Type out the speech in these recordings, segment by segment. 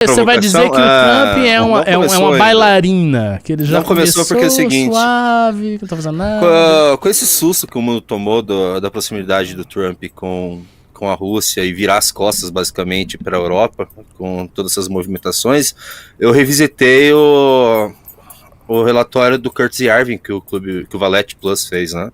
Você vai dizer que o Trump é uma bailarina, que ele já não começou porque é o seguinte, suave, que não tá fazendo nada. Com esse susto que o mundo tomou da proximidade do Trump com a Rússia e virar as costas basicamente para a Europa, com todas essas movimentações, eu revisitei o relatório do Curtis Yarvin que o Valete Plus fez, né?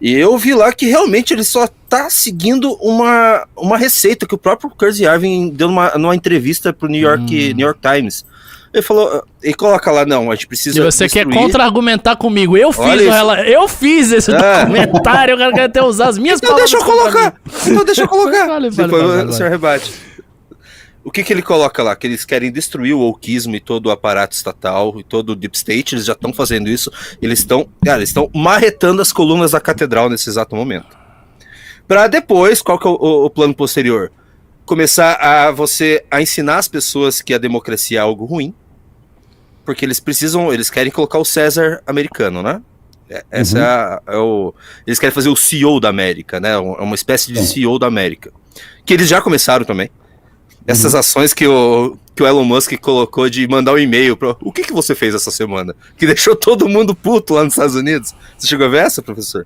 E eu vi lá que realmente ele só tá seguindo uma receita que o próprio Curtis Yarvin deu numa entrevista pro New York Times. Ele falou, e coloca lá, não, a gente precisa. E você quer contra-argumentar comigo? Eu fiz esse documentário, eu quero até usar as minhas palavras. Então deixa eu colocar. Depois o senhor rebate. O que ele coloca lá? Que eles querem destruir o wokeismo e todo o aparato estatal e todo o deep state, eles já estão fazendo isso. Eles estão marretando as colunas da catedral nesse exato momento. Para depois, qual que é o plano posterior? Começar a ensinar as pessoas que a democracia é algo ruim, porque eles querem colocar o César americano, né? Eles querem fazer o CEO da América, né? Uma espécie de CEO da América. Que eles já começaram também. Essas ações que o Elon Musk colocou de mandar um e-mail para o que você fez essa semana? Que deixou todo mundo puto lá nos Estados Unidos. Você chegou a ver essa, professor?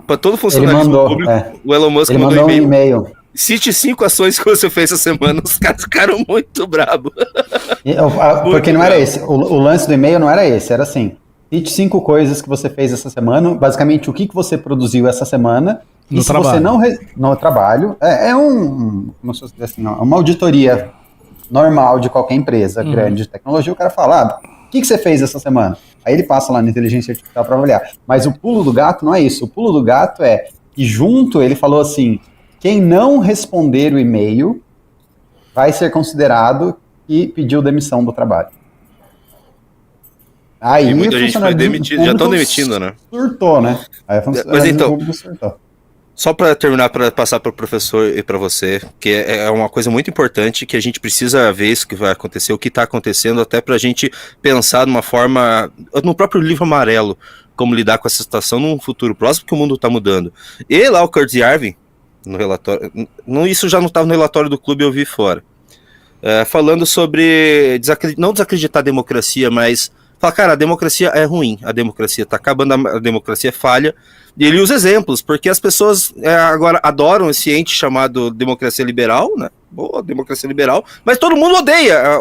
Para todo funcionário público, o Elon Musk mandou um e-mail. Cite 5 ações que você fez essa semana. Os caras ficaram muito bravos. Porque não era esse. O lance do e-mail não era esse. Era assim, cite 5 coisas que você fez essa semana. Basicamente, o que você produziu essa semana. No trabalho. Você não no trabalho, como se fosse assim, uma auditoria normal de qualquer empresa grande de tecnologia, o cara fala, o que você fez essa semana? Aí ele passa lá na inteligência artificial para avaliar. Mas o pulo do gato não é isso. O pulo do gato é que junto ele falou assim, quem não responder o e-mail vai ser considerado que pediu demissão do trabalho. Aí e muita gente foi demitida, já estão demitindo, né? Surtou, né? Aí mas então, só para terminar, para passar para o professor e para você, que é uma coisa muito importante que a gente precisa ver isso que vai acontecer, o que está acontecendo, até para a gente pensar de uma forma, no próprio livro amarelo, como lidar com essa situação num futuro próximo, que o mundo está mudando. E lá o Curtis Yarvin, no relatório, isso já não estava no relatório do clube, eu vi fora, falando sobre, não desacreditar a democracia, mas falar, cara, a democracia é ruim, a democracia está acabando, a democracia falha. E ele usa exemplos, porque as pessoas agora adoram esse ente chamado democracia liberal, né? Boa, democracia liberal, mas todo mundo odeia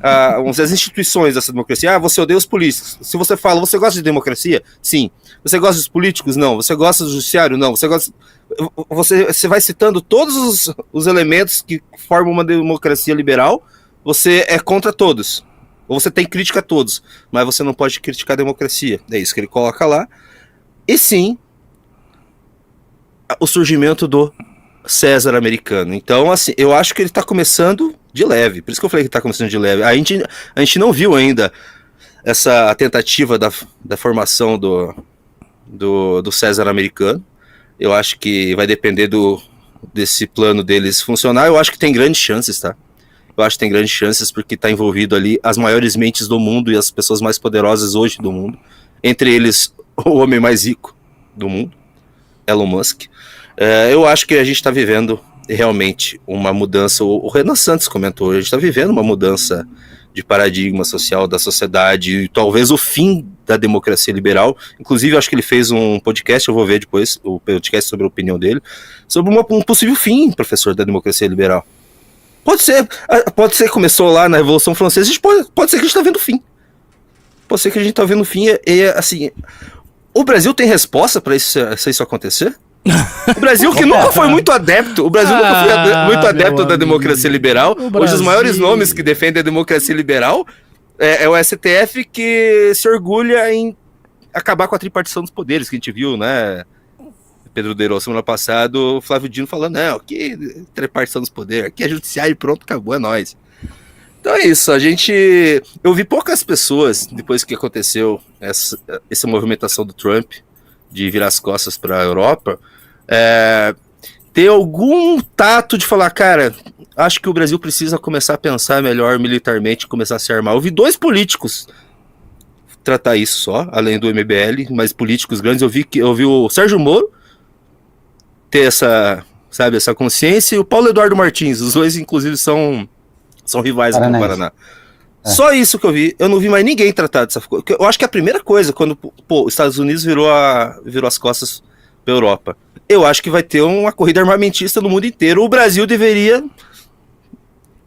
as instituições dessa democracia. Você odeia os políticos. Se você fala, você gosta de democracia? Sim. Você gosta dos políticos? Não. Você gosta do judiciário? Não. Você vai citando todos os elementos que formam uma democracia liberal, você é contra todos. Ou você tem crítica a todos, mas você não pode criticar a democracia. É isso que ele coloca lá. E sim, o surgimento do César americano. Então, assim, eu acho que ele está começando de leve. Por isso que eu falei que está começando de leve. A gente não viu ainda essa tentativa da formação do César americano. Eu acho que vai depender desse plano deles funcionar. Eu acho que tem grandes chances, tá? Eu acho que tem grandes chances porque está envolvido ali as maiores mentes do mundo e as pessoas mais poderosas hoje do mundo. Entre eles, o homem mais rico do mundo, Elon Musk. Eu acho que a gente está vivendo realmente uma mudança, o Renan Santos comentou, a gente está vivendo uma mudança de paradigma social da sociedade, e talvez o fim da democracia liberal. Inclusive, eu acho que ele fez um podcast, eu vou ver depois, o podcast sobre a opinião dele, sobre um possível fim, professor, da democracia liberal. Pode ser que começou lá na Revolução Francesa, pode ser que a gente está vendo o fim. Pode ser que a gente está vendo o fim, assim, o Brasil tem resposta para isso acontecer? O Brasil que nunca foi muito adepto, da democracia liberal. Hoje os maiores nomes que defendem a democracia liberal é o STF, que se orgulha em acabar com a tripartição dos poderes, que a gente viu, né? Pedro Deirão, semana passada, o Flávio Dino falando, não, que tripartição dos poderes, aqui é judiciário e pronto, acabou, é nóis. Então é isso, eu vi poucas pessoas, depois que aconteceu essa movimentação do Trump, de virar as costas para a Europa, ter algum tato de falar, cara, acho que o Brasil precisa começar a pensar melhor militarmente, começar a se armar. Eu vi 2 políticos tratar isso só, além do MBL, mas políticos grandes, eu vi o Sérgio Moro ter sabe? Essa consciência, e o Paulo Eduardo Martins, os dois, inclusive, são rivais aqui no Paraná. Só isso que eu vi. Eu não vi mais ninguém tratar dessa coisa. Eu acho que a primeira coisa, quando os Estados Unidos virou as costas pra Europa, eu acho que vai ter uma corrida armamentista no mundo inteiro. O Brasil deveria,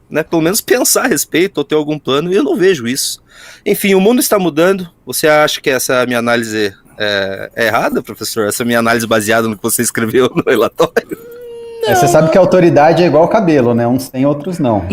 né, pelo menos pensar a respeito, ou ter algum plano, e eu não vejo isso. Enfim, o mundo está mudando. Você acha que essa minha análise é errada, professor? Essa minha análise baseada no que você escreveu no relatório? Você sabe que a autoridade é igual cabelo, né? Uns tem, outros não.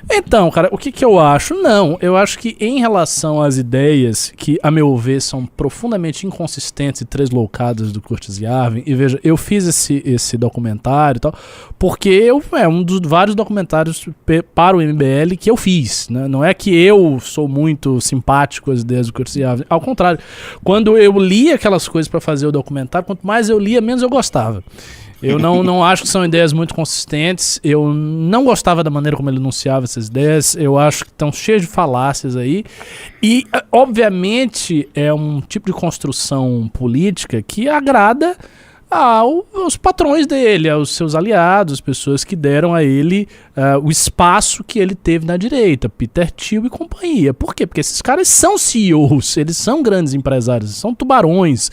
Então, cara, o que eu acho? Não, eu acho que em relação às ideias que, a meu ver, são profundamente inconsistentes e tresloucadas do Curtis Yarvin, e veja, eu fiz esse documentário e tal, porque é um dos vários documentários para o MBL que eu fiz, né? Não é que eu sou muito simpático às ideias do Curtis Yarvin, ao contrário, quando eu li aquelas coisas para fazer o documentário, quanto mais eu lia, menos eu gostava. Eu não acho que são ideias muito consistentes, eu não gostava da maneira como ele enunciava essas ideias, eu acho que estão cheias de falácias aí, e obviamente é um tipo de construção política que agrada aos patrões dele, aos seus aliados, as pessoas que deram a ele o espaço que ele teve na direita, Peter Thiel e companhia. Por quê? Porque esses caras são CEOs, eles são grandes empresários, são tubarões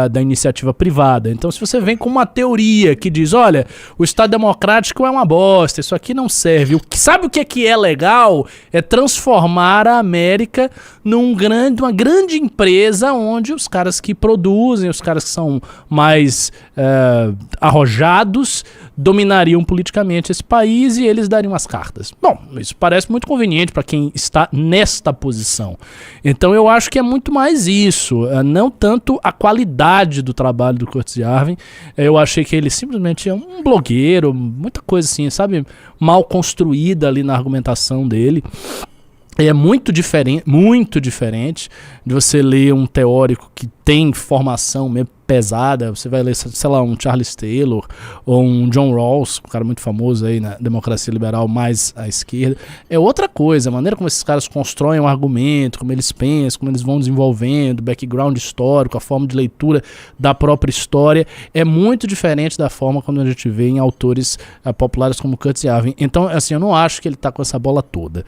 da iniciativa privada. Então, se você vem com uma teoria que diz, olha, o Estado Democrático é uma bosta, isso aqui não serve. Sabe o que é legal? É transformar a América numa grande empresa onde os caras que produzem, os caras que são mais arrojados, dominariam politicamente esse país e eles dariam as cartas. Bom, isso parece muito conveniente para quem está nesta posição. Então eu acho que é muito mais isso, não tanto a qualidade do trabalho do Curtis Yarvin. Eu achei que ele simplesmente é um blogueiro, muita coisa assim, sabe, mal construída ali na argumentação dele. É muito diferente de você ler um teórico que tem formação meio pesada. Você vai ler, sei lá, um Charles Taylor ou um John Rawls, um cara muito famoso aí na democracia liberal mais à esquerda. É outra coisa, a maneira como esses caras constroem um argumento, como eles pensam, como eles vão desenvolvendo, o background histórico, a forma de leitura da própria história, é muito diferente da forma como a gente vê em autores populares como Curtis Yarvin. Então, assim, eu não acho que ele tá com essa bola toda.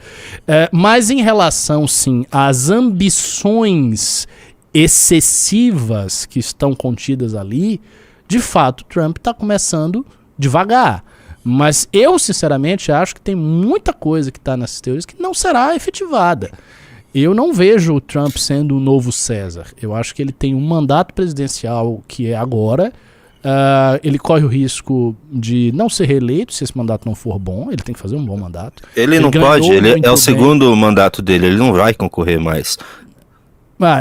Mas em relação, sim, às ambições excessivas que estão contidas ali, de fato, Trump está começando devagar. Mas eu, sinceramente, acho que tem muita coisa que está nessas teorias que não será efetivada. Eu não vejo o Trump sendo o novo César. Eu acho que ele tem um mandato presidencial que é agora. Ele corre o risco de não ser reeleito se esse mandato não for bom. Ele tem que fazer um bom mandato. Ele não pode, ele é o segundo mandato dele, ele não vai concorrer mais.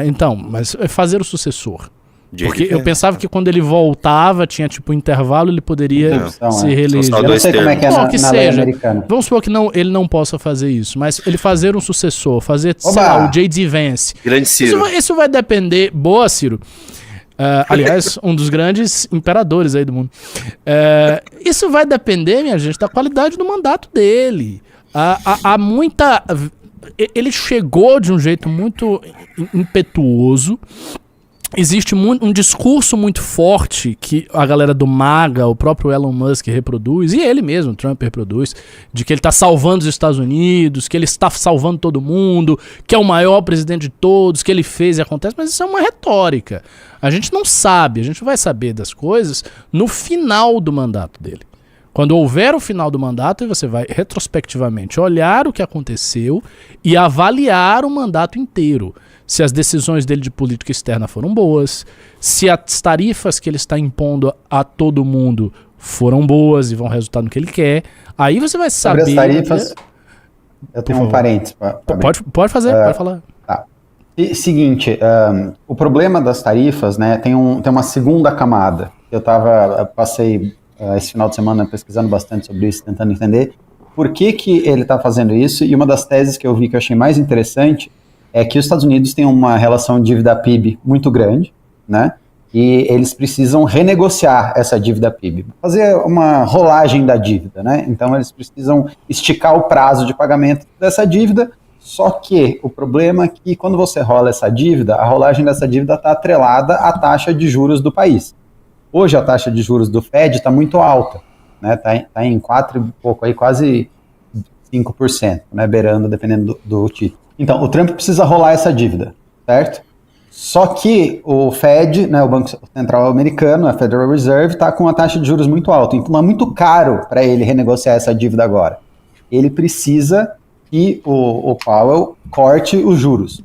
Então, mas é fazer o sucessor. Porque eu pensava que quando ele voltava, tinha tipo um intervalo, ele poderia se reeleger. Eu não sei como é que é na lei americana. Vamos supor que ele não possa fazer isso, mas ele fazer um sucessor, fazer, sei lá, o J.D. Vance. Grande Ciro. Isso vai depender... Boa, Ciro. Aliás, um dos grandes imperadores aí do mundo. Isso vai depender, minha gente, da qualidade do mandato dele. Há muita... Ele chegou de um jeito muito impetuoso. Existe um discurso muito forte que a galera do MAGA, o próprio Elon Musk reproduz, e ele mesmo, Trump reproduz, de que ele está salvando os Estados Unidos, que ele está salvando todo mundo, que é o maior presidente de todos, que ele fez e acontece, mas isso é uma retórica. A gente não sabe, a gente vai saber das coisas no final do mandato dele. Quando houver o final do mandato, você vai retrospectivamente olhar o que aconteceu e avaliar o mandato inteiro. Se as decisões dele de política externa foram boas, se as tarifas que ele está impondo a todo mundo foram boas e vão resultar no que ele quer, aí você vai saber... Sobre as tarifas, eu tenho um parênteses. Pode fazer, pode falar. Tá. E, seguinte, o problema das tarifas, né, tem uma segunda camada. Eu passei esse final de semana pesquisando bastante sobre isso, tentando entender por que ele está fazendo isso, e uma das teses que eu vi que eu achei mais interessante é que os Estados Unidos têm uma relação dívida-PIB muito grande, né? E eles precisam renegociar essa dívida-PIB, fazer uma rolagem da dívida, né? Então eles precisam esticar o prazo de pagamento dessa dívida, só que o problema é que quando você rola essa dívida, a rolagem dessa dívida está atrelada à taxa de juros do país. Hoje a taxa de juros do Fed está muito alta, né? Tá em 4 e pouco, aí, quase 5%, né? Beirando, dependendo do título. Então, o Trump precisa rolar essa dívida, certo? Só que o Fed, né, o Banco Central Americano, a Federal Reserve, está com uma taxa de juros muito alta. Então é muito caro para ele renegociar essa dívida agora. Ele precisa que o Powell corte os juros.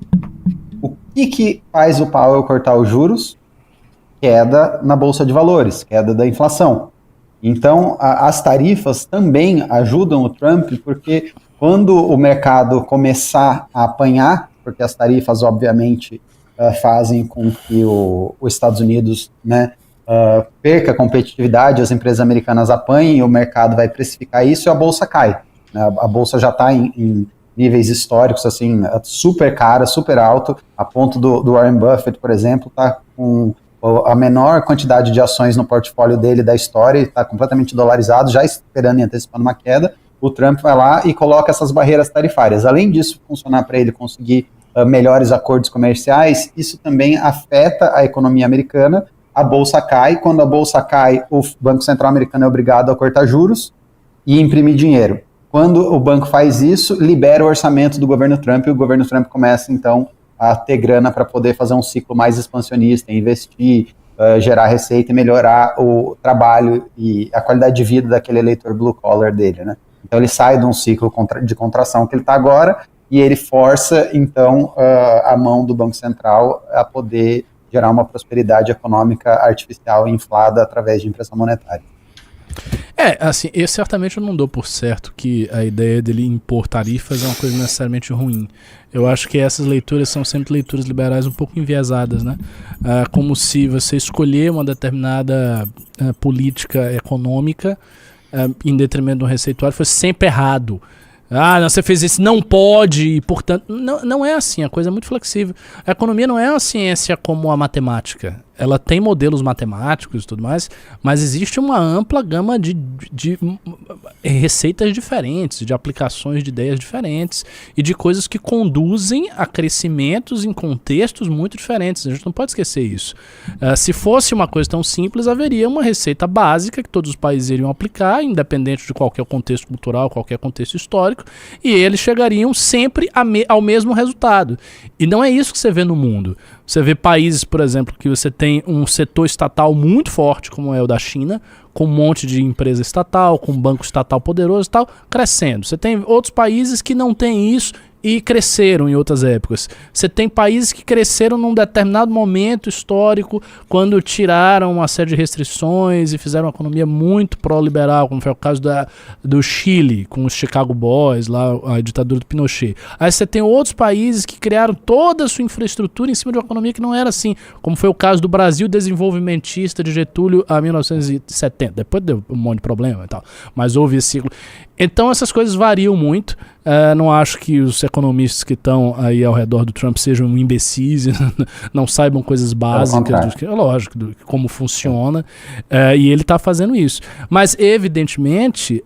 O que faz o Powell cortar os juros? Queda na Bolsa de Valores, queda da inflação. Então as tarifas também ajudam o Trump, porque quando o mercado começar a apanhar, porque as tarifas, obviamente, fazem com que os Estados Unidos, né, perca competitividade, as empresas americanas apanhem, o mercado vai precificar isso e a bolsa cai. Né? A bolsa já está em níveis históricos, assim, super cara, super alto, a ponto do Warren Buffett, por exemplo, está com a menor quantidade de ações no portfólio dele da história, está completamente dolarizado, já esperando e antecipando uma queda. O Trump vai lá e coloca essas barreiras tarifárias. Além disso funcionar para ele conseguir melhores acordos comerciais, isso também afeta a economia americana. A bolsa cai, quando a bolsa cai, o Banco Central americano é obrigado a cortar juros e imprimir dinheiro. Quando o banco faz isso, libera o orçamento do governo Trump e o governo Trump começa, então, a ter grana para poder fazer um ciclo mais expansionista, investir, gerar receita e melhorar o trabalho e a qualidade de vida daquele eleitor blue collar dele, né? Então ele sai de um ciclo de contração que ele está agora e ele força, então, a mão do Banco Central a poder gerar uma prosperidade econômica artificial inflada através de impressão monetária. Assim, eu certamente não dou por certo que a ideia dele impor tarifas é uma coisa necessariamente ruim. Eu acho que essas leituras são sempre leituras liberais um pouco enviesadas, né? Como se você escolher uma determinada política econômica em detrimento de um receituário fosse sempre errado. Não, você fez isso, não pode, e portanto... Não é assim, a coisa é muito flexível. A economia não é uma ciência como a matemática. Ela tem modelos matemáticos e tudo mais, mas existe uma ampla gama de receitas diferentes, de aplicações de ideias diferentes e de coisas que conduzem a crescimentos em contextos muito diferentes. A gente não pode esquecer isso. Se fosse uma coisa tão simples, haveria uma receita básica que todos os países iriam aplicar, independente de qualquer contexto cultural, qualquer contexto histórico, e eles chegariam sempre ao mesmo resultado. E não é isso que você vê no mundo. Você vê países, por exemplo, que você tem um setor estatal muito forte, como é o da China, com um monte de empresa estatal, com um banco estatal poderoso e tal, crescendo. Você tem outros países que não têm isso e cresceram em outras épocas. Você tem países que cresceram num determinado momento histórico, quando tiraram uma série de restrições e fizeram uma economia muito pró-liberal, como foi o caso do Chile, com os Chicago Boys, lá a ditadura do Pinochet. Aí você tem outros países que criaram toda a sua infraestrutura em cima de uma economia que não era assim, como foi o caso do Brasil desenvolvimentista de Getúlio a 1970. Depois deu um monte de problema e tal, mas houve esse ciclo. Então essas coisas variam muito. Não acho que os economistas que estão aí ao redor do Trump sejam imbecis, não saibam coisas básicas, lógico, do como funciona, e ele está fazendo isso. Mas, evidentemente,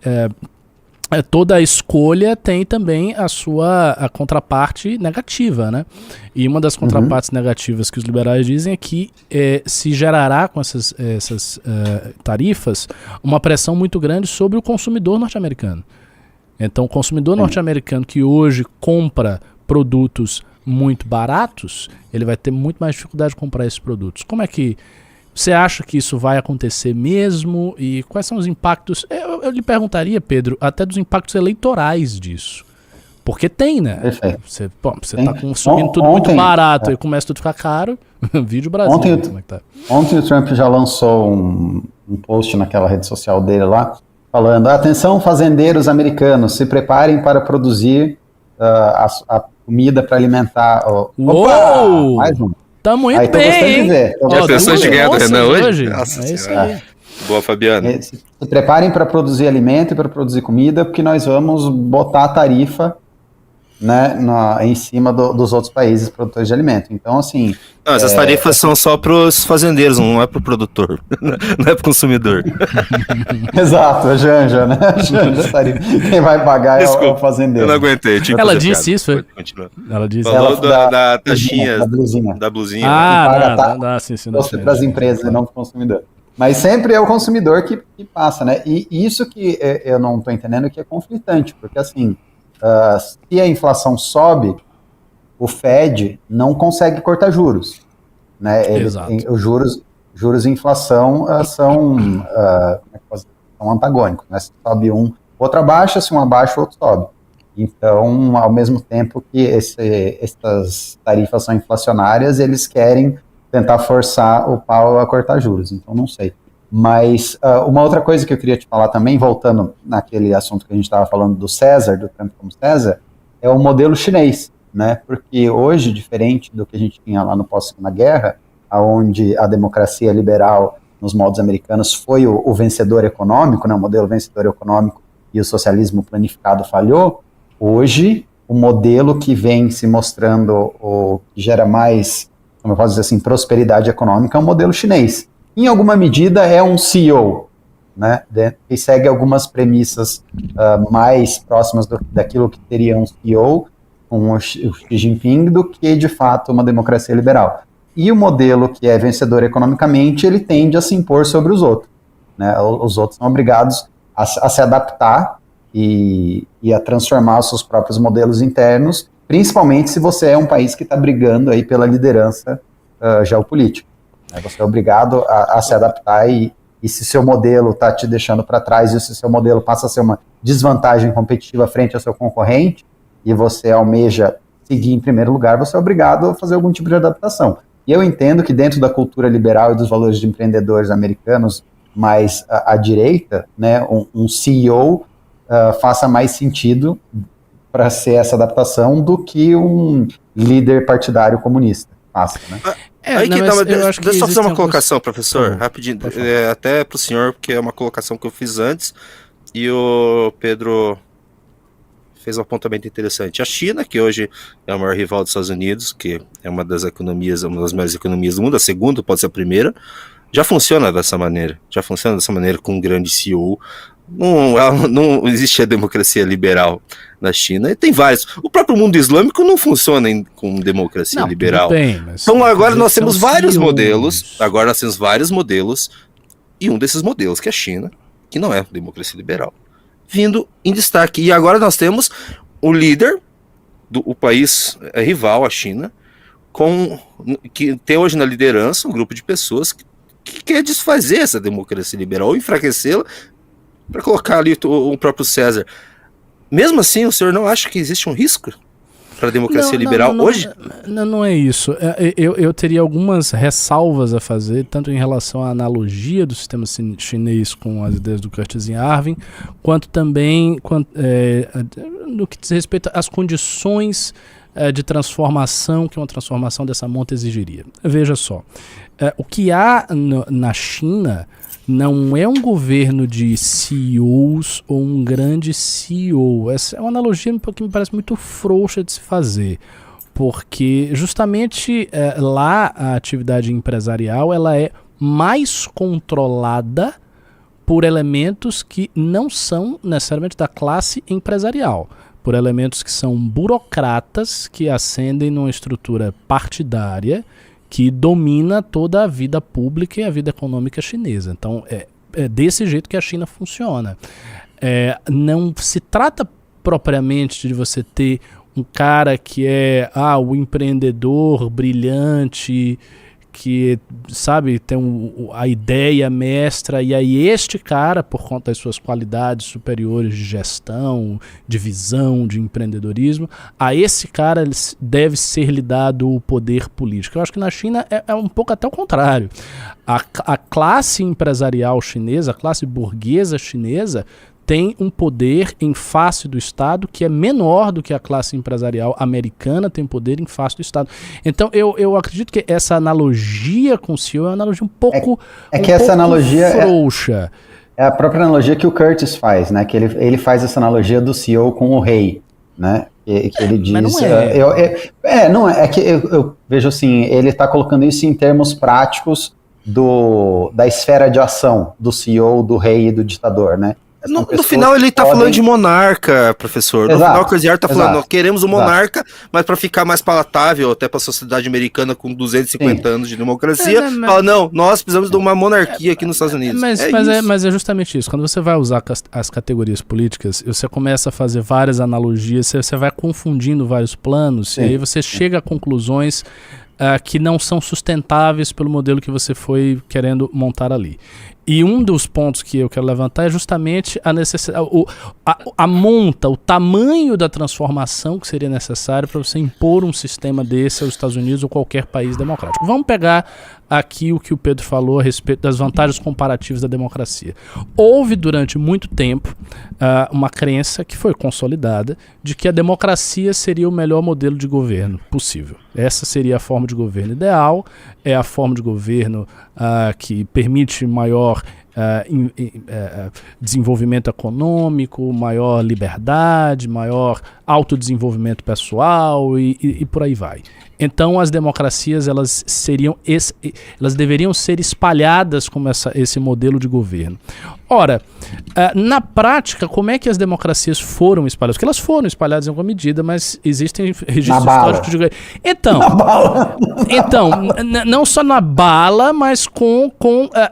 toda a escolha tem também a contraparte negativa, né? E uma das contrapartes negativas que os liberais dizem é que se gerará com essas tarifas uma pressão muito grande sobre o consumidor norte-americano. Então, o consumidor norte-americano que hoje compra produtos muito baratos, ele vai ter muito mais dificuldade de comprar esses produtos. Como é que você acha que isso vai acontecer mesmo? E quais são os impactos? Eu lhe perguntaria, Pedro, até dos impactos eleitorais disso. Porque tem, né? Você está consumindo tudo muito barato e começa tudo a ficar caro. Vídeo Brasil. Ontem o Trump já lançou um post naquela rede social dele lá, falando, atenção fazendeiros americanos, se preparem para produzir a comida para alimentar... Uou! Mais um. Tamo indo bem, hein? Já pensou de ganhar do Renan hoje? Nossa, é isso aí. Boa, Fabiano. Se preparem para produzir alimento e para produzir comida, porque nós vamos botar a tarifa, né, em cima dos outros países produtores de alimento. Então, assim... Não, essas tarifas são só para os fazendeiros, não é para o produtor, não é para o consumidor. Exato, a Janja, né? A Janja tarifa. Quem vai pagar é o fazendeiro. Eu não aguentei. Ela disse isso, foi? Ela disse. Falou da taxinha, da blusinha. Sim, para as empresas e não para o consumidor. Mas sempre é o consumidor que passa, né? E isso que eu não estou entendendo que é conflitante, porque assim, se a inflação sobe, o Fed não consegue cortar juros, né? Exato. Os juros e inflação são antagônicos, né? Se sobe um, outro abaixa, se um abaixa, o outro sobe. Então, ao mesmo tempo que essas tarifas são inflacionárias, eles querem tentar forçar o Powell a cortar juros. Então, não sei. Mas uma outra coisa que eu queria te falar também, voltando naquele assunto que a gente estava falando do César, do Trump como César, é o modelo chinês, né? Porque hoje, diferente do que a gente tinha lá no pós-Segunda Guerra, onde a democracia liberal, nos moldes americanos, foi o vencedor econômico, né? O modelo vencedor econômico, e o socialismo planificado falhou. Hoje, o modelo que vem se mostrando o que gera mais, como eu posso dizer assim, prosperidade econômica é o modelo chinês. Em alguma medida é um CEO, né, que segue algumas premissas mais próximas daquilo que teria um CEO, com o Xi Jinping, do que de fato uma democracia liberal. E o modelo que é vencedor economicamente, ele tende a se impor sobre os outros, né? Os outros são obrigados a se adaptar e a transformar os seus próprios modelos internos, principalmente se você é um país que está brigando aí pela liderança geopolítica. Né? Você é obrigado a se adaptar e se seu modelo está te deixando para trás e se seu modelo passa a ser uma desvantagem competitiva frente ao seu concorrente e você almeja seguir em primeiro lugar, você é obrigado a fazer algum tipo de adaptação. E eu entendo que dentro da cultura liberal e dos valores de empreendedores americanos mais à direita, né, um CEO faça mais sentido para ser essa adaptação do que um líder partidário comunista faça, né? Deixa eu só fazer uma colocação, professor, rapidinho, até para o senhor, porque é uma colocação que eu fiz antes, e o Pedro fez um apontamento interessante. A China, que hoje é o maior rival dos Estados Unidos, que é uma das maiores economias do mundo, a segunda pode ser a primeira, já funciona dessa maneira com um grande CEO. Não existe a democracia liberal na China, e tem vários. O próprio mundo islâmico não funciona com democracia liberal. Então agora nós temos vários modelos, e um desses modelos, que é a China, que não é democracia liberal, vindo em destaque. E agora nós temos o líder do país rival, a China, que tem hoje na liderança um grupo de pessoas que quer desfazer essa democracia liberal, ou enfraquecê-la, para colocar ali o próprio César. Mesmo assim, o senhor não acha que existe um risco para a democracia liberal hoje? Não é isso. Eu teria algumas ressalvas a fazer, tanto em relação à analogia do sistema chinês com as ideias do Curtis Yarvin, quanto também no que diz respeito às condições de transformação que uma transformação dessa monta exigiria. Veja só, o que há na China não é um governo de CEOs ou um grande CEO. Essa é uma analogia que me parece muito frouxa de se fazer, porque justamente lá a atividade empresarial ela é mais controlada por elementos que não são necessariamente da classe empresarial, por elementos que são burocratas que ascendem numa estrutura partidária que domina toda a vida pública e a vida econômica chinesa. Então, é desse jeito que a China funciona. Não se trata propriamente de você ter um cara que é o empreendedor brilhante, que, sabe, tem a ideia mestra, e aí este cara, por conta das suas qualidades superiores de gestão, de visão, de empreendedorismo, a esse cara deve ser lhe dado o poder político. Eu acho que na China é um pouco até o contrário. A classe empresarial chinesa, a classe burguesa chinesa, tem um poder em face do Estado que é menor do que a classe empresarial americana tem poder em face do Estado. Então, eu acredito que essa analogia com o CEO é uma analogia um pouco essa analogia frouxa. É a própria analogia que o Curtis faz, né? Que ele faz essa analogia do CEO com o rei, né? Que ele diz... Mas não é. Que eu vejo assim, ele está colocando isso em termos práticos da esfera de ação do CEO, do rei e do ditador, né? No final ele tá falando de monarca, professor. No final o Crazy tá falando, nós queremos um monarca, mas para ficar mais palatável até para a sociedade americana com 250 anos de democracia, fala, não, nós precisamos de uma monarquia aqui nos Estados Unidos. Mas é justamente isso. Quando você vai usar as categorias políticas, você começa a fazer várias analogias, você vai confundindo vários planos, e aí você chega a conclusões que não são sustentáveis pelo modelo que você foi querendo montar ali. E um dos pontos que eu quero levantar é justamente a necessidade, a monta, o tamanho da transformação que seria necessário para você impor um sistema desse aos Estados Unidos ou qualquer país democrático. Vamos pegar aqui o que o Pedro falou a respeito das vantagens comparativas da democracia. Houve durante muito tempo uma crença que foi consolidada de que a democracia seria o melhor modelo de governo possível. Essa seria a forma de governo ideal, é a forma de governo que permite maior desenvolvimento econômico, maior liberdade, maior autodesenvolvimento pessoal e por aí vai. Então as democracias elas deveriam ser espalhadas como esse modelo de governo. Ora, na prática, como é que as democracias foram espalhadas? Porque elas foram espalhadas em alguma medida, mas existem registros históricos de... Então, não só na bala, mas com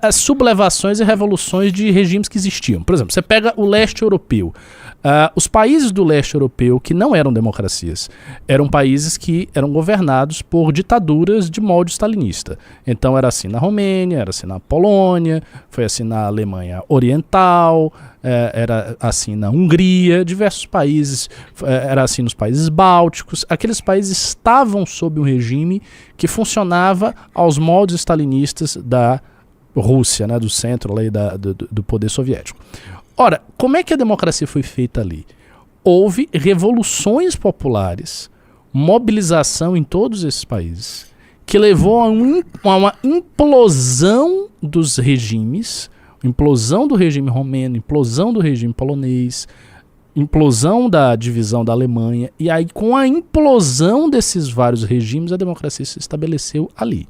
as sublevações e revoluções de regimes que existiam. Por exemplo, você pega o leste europeu. Os países do leste europeu que não eram democracias eram países que eram governados por ditaduras de molde stalinista. Então era assim na Romênia, era assim na Polônia, foi assim na Alemanha Oriental, era assim na Hungria, diversos países, era assim nos países bálticos. Aqueles países estavam sob um regime que funcionava aos moldes stalinistas da Rússia, né, do centro lá, do poder soviético. Ora, como é que a democracia foi feita ali? Houve revoluções populares, mobilização em todos esses países, que levou a uma implosão dos regimes, implosão do regime romeno, implosão do regime polonês, implosão da divisão da Alemanha, e aí com a implosão desses vários regimes, a democracia se estabeleceu ali.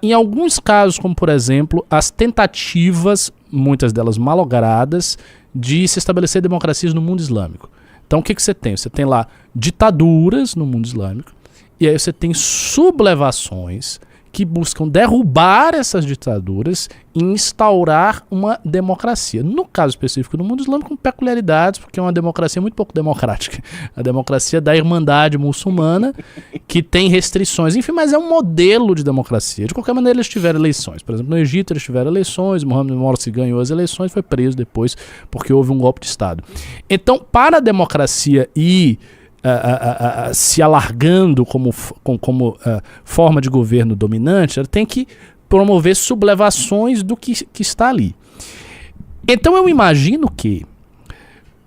Em alguns casos, como por exemplo, as tentativas, muitas delas malogradas, de se estabelecer democracias no mundo islâmico. Então o que você tem? Você tem lá ditaduras no mundo islâmico, e aí você tem sublevações que buscam derrubar essas ditaduras e instaurar uma democracia. No caso específico do mundo islâmico, com peculiaridades, porque é uma democracia muito pouco democrática. A democracia da Irmandade Muçulmana, que tem restrições. Enfim, mas é um modelo de democracia. De qualquer maneira, eles tiveram eleições. Por exemplo, no Egito eles tiveram eleições, Mohamed Morsi ganhou as eleições, foi preso depois porque houve um golpe de Estado. Então, para a democracia se alargando como forma de governo dominante, ela tem que promover sublevações do que está ali. Então eu imagino que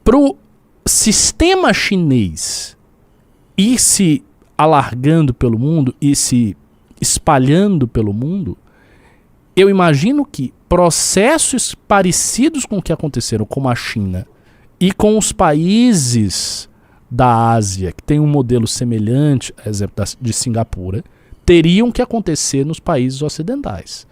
para o sistema chinês ir se alargando pelo mundo e se espalhando pelo mundo, eu imagino que processos parecidos com o que aconteceram com a China e com os países da Ásia, que tem um modelo semelhante, exemplo de Singapura, teriam que acontecer nos países ocidentais.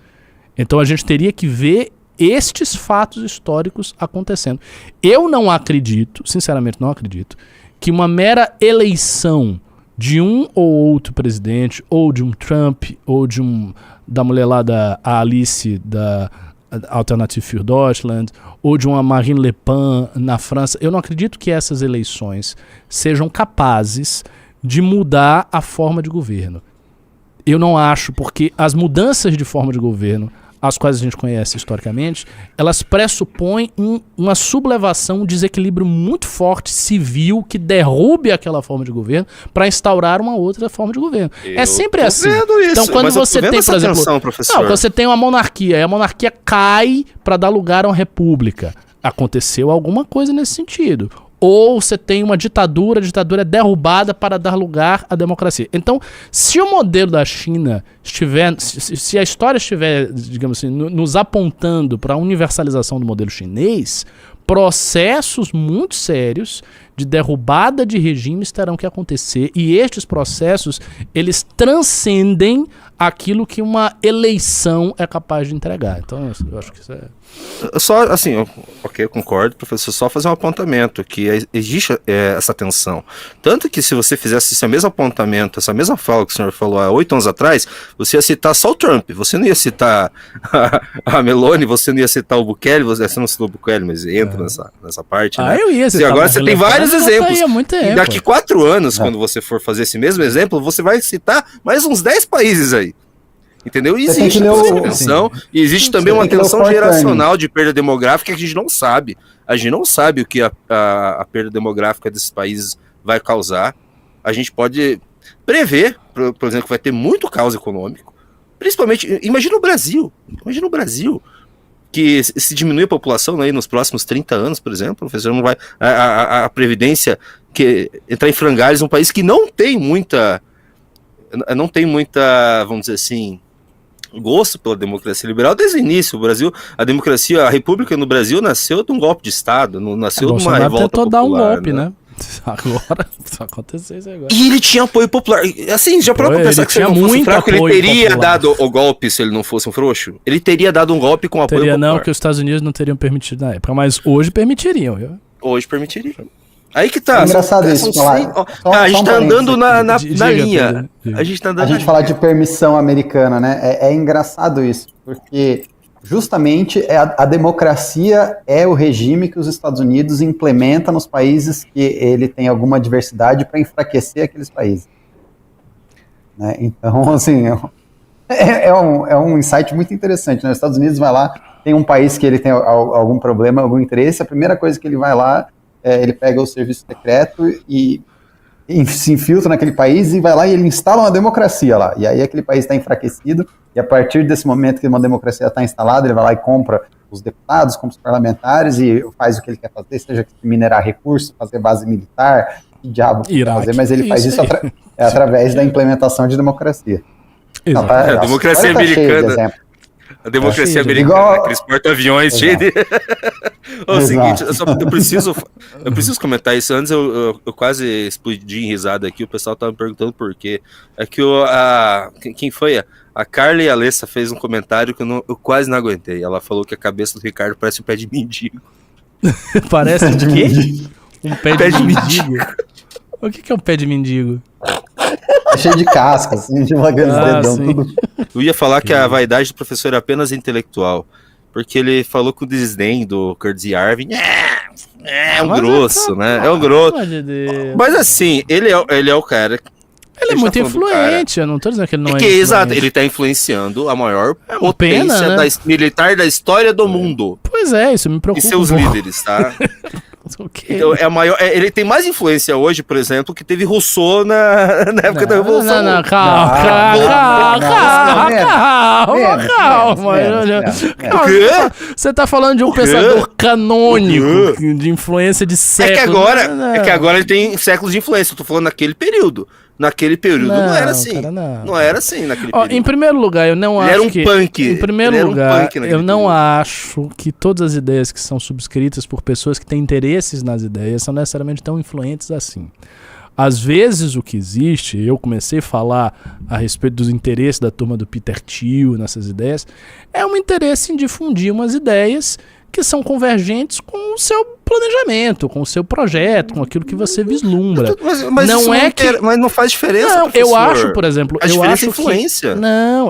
Então a gente teria que ver estes fatos históricos acontecendo. Eu não acredito, sinceramente não acredito, que uma mera eleição de um ou outro presidente, ou de um Trump, ou da mulher lá da Alice, da Alternative für Deutschland, ou de uma Marine Le Pen na França, eu não acredito que essas eleições sejam capazes de mudar a forma de governo. Eu não acho, porque as mudanças de forma de governo, as quais a gente conhece historicamente, elas pressupõem uma sublevação, um desequilíbrio muito forte civil que derrube aquela forma de governo para instaurar uma outra forma de governo. É sempre assim. Então quando você tem, por exemplo, você tem uma monarquia, e a monarquia cai para dar lugar a uma república. Aconteceu alguma coisa nesse sentido. Ou você tem uma ditadura, a ditadura é derrubada para dar lugar à democracia. Então, se o modelo da China estiver, se a história estiver, digamos assim, nos apontando para a universalização do modelo chinês, processos muito sérios de derrubada de regimes terão que acontecer, e estes processos, eles transcendem aquilo que uma eleição é capaz de entregar. Então, eu acho que isso é... Só, assim, ok, eu concordo, professor, só fazer um apontamento, que existe essa tensão. Tanto que se você fizesse esse mesmo apontamento, essa mesma fala que o senhor falou há 8 anos atrás, você ia citar só o Trump, você não ia citar a Meloni, você não ia citar o Bukele, você não citou o Bukele, mas entra nessa parte, né? Eu ia citar. E agora você tem vários exemplos. E daqui 4 anos, quando você for fazer esse mesmo exemplo, você vai citar mais uns 10 países aí. Entendeu? Existe essa tensão, e existe também uma tensão geracional de perda demográfica que a gente não sabe. A gente não sabe o que a perda demográfica desses países vai causar. A gente pode prever, por exemplo, que vai ter muito caos econômico. Principalmente, imagina o Brasil, que se diminuir a população aí nos próximos 30 anos, por exemplo, professor, não vai a Previdência que entrar em frangalhos, um país que não tem muita, vamos dizer assim, gosto pela democracia liberal desde o início. O Brasil, a República no Brasil nasceu de um golpe de Estado, nasceu de uma revolta tentou popular. Dar um golpe, né? Agora, só aconteceu isso agora. E ele tinha apoio popular. Assim, já para pensar que se ele não fosse fraco, ele teria dado o golpe se ele não fosse um frouxo? Ele teria dado um golpe com apoio popular. Não, que os Estados Unidos não teriam permitido na época, mas hoje permitiriam, viu? Hoje permitiriam. Aí que tá. É engraçado isso, a gente tá andando na linha. A gente falar de permissão americana, né? É engraçado isso, porque justamente a democracia é o regime que os Estados Unidos implementa nos países que ele tem alguma diversidade para enfraquecer aqueles países. Né? Então, assim, é um insight muito interessante. Né? Os Estados Unidos vai lá, tem um país que ele tem algum problema, algum interesse, a primeira coisa que ele vai lá, ele pega o serviço secreto e se infiltra naquele país e vai lá e ele instala uma democracia lá. E aí aquele país está enfraquecido e a partir desse momento que uma democracia está instalada, ele vai lá e compra os deputados, compra os parlamentares e faz o que ele quer fazer, seja minerar recursos, fazer base militar, que diabo quer fazer, mas ele faz isso através da implementação de democracia. A democracia americana. A democracia americana, aqueles porta-aviões cheios de... O seguinte, eu preciso comentar isso. Antes eu quase explodi em risada aqui, o pessoal tava me perguntando por quê. É que quem foi? A Carla e a Alessa fez um comentário que eu quase não aguentei. Ela falou que a cabeça do Ricardo parece um pé de mendigo. Parece um quê? Um pé de mendigo? O que é um pé de mendigo? É cheio de casca, assim, de uma grande dedão, tudo. Eu ia falar que a vaidade do professor é apenas intelectual, porque ele falou com o desdém do Curtis Yarvin, é um grosso, né? É um grosso. Mas assim, ele é o cara... Ele é muito influente, eu não tô dizendo que ele não é influente. Exato, ele tá influenciando a maior potência militar da história do mundo. Pois é, isso me preocupa. E seus líderes, tá? Okay. Então, ele tem mais influência hoje, por exemplo, que teve Rousseau na época da Revolução. Calma. Você tá falando de um pensador canônico, de influência de séculos. É que agora ele tem séculos de influência, eu tô falando naquele período. Naquele período não era assim. Cara, não era assim naquele período. Em primeiro lugar, eu não acho era um punk. Em primeiro lugar, eu não acho que todas as ideias que são subscritas por pessoas que têm interesses nas ideias são necessariamente tão influentes assim. Às vezes o que existe, eu comecei a falar a respeito dos interesses da turma do Peter Thiel nessas ideias, é um interesse em difundir umas ideias que são convergentes com o seu planejamento, com o seu projeto, com aquilo que você vislumbra. Mas não faz diferença, não, professor. Eu acho, por exemplo...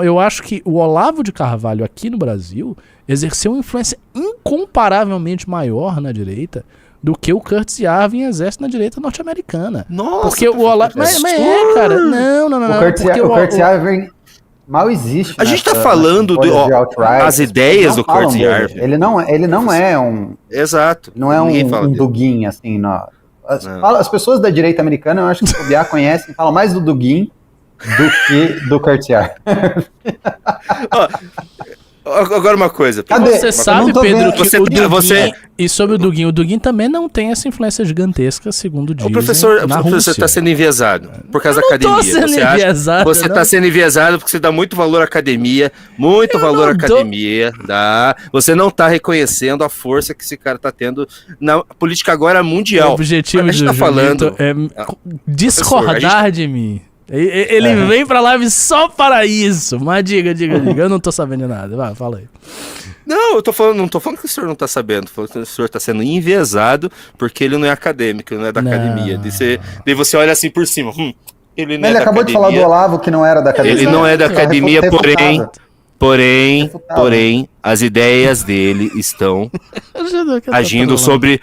Eu acho que o Olavo de Carvalho aqui no Brasil exerceu uma influência incomparavelmente maior na direita do que o Curtis Yarvin exerce na direita norte-americana. Nossa! Porque o Olavo... Mas cara, não. O Curtis Yarvin... mal existe. A gente tá falando as ideias do Curtis Yarvin. Ele não é um... Exato. Não é um Dugin, assim. As pessoas da direita americana, eu acho que o Biá conhecem, falam mais do Dugin do que do Curtis Yarvin. Agora uma coisa. Cadê? Você Eu sabe, não tô Pedro, vendo. que Você- o Dugin, você- e sobre o Dugin também não tem essa influência gigantesca, segundo dizem, O professor na você Rússia. está sendo enviesado por causa da Eu não academia. tô sendo Você acha- enviesado, Você não. está sendo enviesado porque você dá muito valor à academia, muito valor à não tô. academia, dá. Você não está reconhecendo a força que esse cara está tendo na política agora O mundial. objetivo A gente de tá falando- é discordar professor, a de mim. Ele vem pra live só para isso. Mas diga. Eu não tô sabendo de nada. Vai, fala aí. Não, não tô falando que o senhor não está sabendo, tô falando que o senhor está sendo enviesado porque ele não é acadêmico, ele não é da Não. academia. Daí você olha assim por cima, ele não Ele é da acabou de falar do academia. Olavo, que não era da academia. Ele não é da Só academia, refutado. Refutado. porém, as ideias dele estão Tá agindo sobre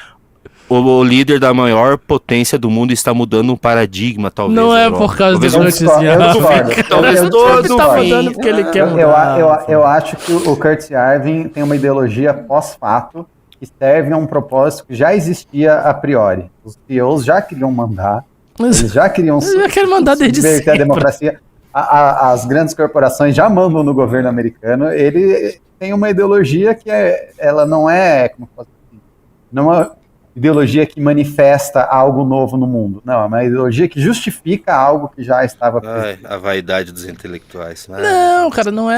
o líder da maior potência do mundo, está mudando um paradigma, talvez. Não é agora. por causa Talvez do um- Eu discordo. noticiário. Talvez Eu todo Ele tá fim. mudando porque ele quer Eu, mudar. eu acho que o Curtis Yarvin tem uma ideologia pós-fato que serve a um propósito que já existia a priori. Os CEOs já queriam mandar, Mas eles já queriam Eles já querem mandar desde subverter a sempre. democracia. As grandes corporações já mandam no governo americano. Ele tem uma ideologia que ela não é, como eu posso dizer, não é uma ideologia que manifesta algo novo no mundo. Não, é uma ideologia que justifica algo que já estava Ai, a vaidade dos intelectuais. Ai. Não, cara, não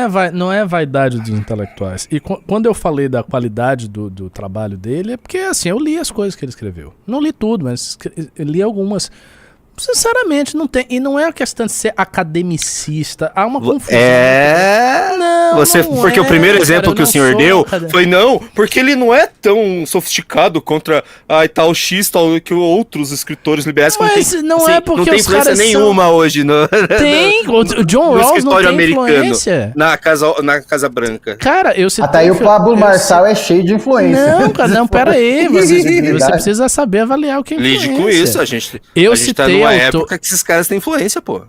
é vaidade dos intelectuais. E quando eu falei da qualidade do trabalho dele, é porque, assim, eu li as coisas que ele escreveu. Não li tudo, mas eu li algumas. Sinceramente, não tem. E não é a questão de ser academicista. Há uma confusão. Não, Porque o primeiro exemplo cara, que o senhor deu foi não, porque ele não é tão sofisticado contra tal X, tal que outros escritores liberais que Mas não é porque não tem os influência caras nenhuma hoje no, Tem, o John no Rawls não escritório tem americano, influência. na Casa Branca. Cara, eu citei... Até aí o Pablo Marçal é cheio de influência. Não, cara, não, pera aí. Você precisa saber avaliar o que é influência. Lide com isso, a gente tá citei numa época que esses caras têm influência, pô.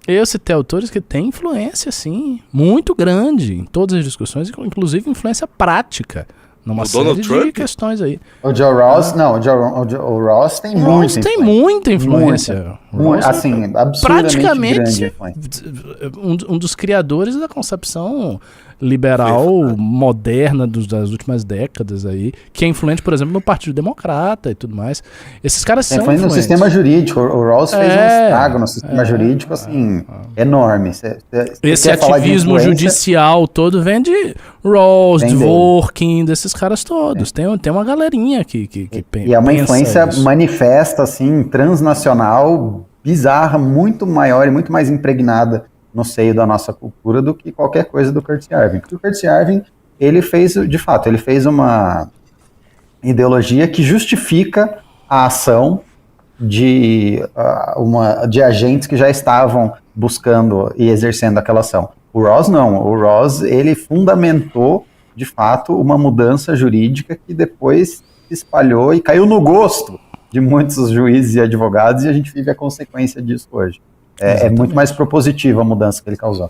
Eu citei autores que têm influência, sim, muito grande em todas as discussões, inclusive influência prática, numa O série Donald de Trump? questões aí. O Joe Ross, não, o Ross tem O muita Rawls tem muita influência. O Rawls é assim, absurdamente grande praticamente influência. um dos criadores da concepção liberal moderna das últimas décadas aí, que é influente, por exemplo, no Partido Democrata e tudo mais. Esses caras Tem são influência no influentes. sistema jurídico. O Rawls fez um estrago no sistema é, jurídico, assim, enorme. Esse ativismo judicial todo vem de Rawls, Vem Dworkin, desses caras todos. Tem uma galerinha que E é uma pensa influência isso. manifesta, assim, transnacional, bizarra, muito maior e muito mais impregnada no seio da nossa cultura do que qualquer coisa do Curtis Yarvin. Porque o Curtis Yarvin, ele fez, de fato, ele fez uma ideologia que justifica a ação de agentes que já estavam buscando e exercendo aquela ação. O Rawls não. O Rawls, ele fundamentou, de fato, uma mudança jurídica que depois se espalhou e caiu no gosto de muitos juízes e advogados, e a gente vive a consequência disso hoje. É muito mais propositiva a mudança que ele causou.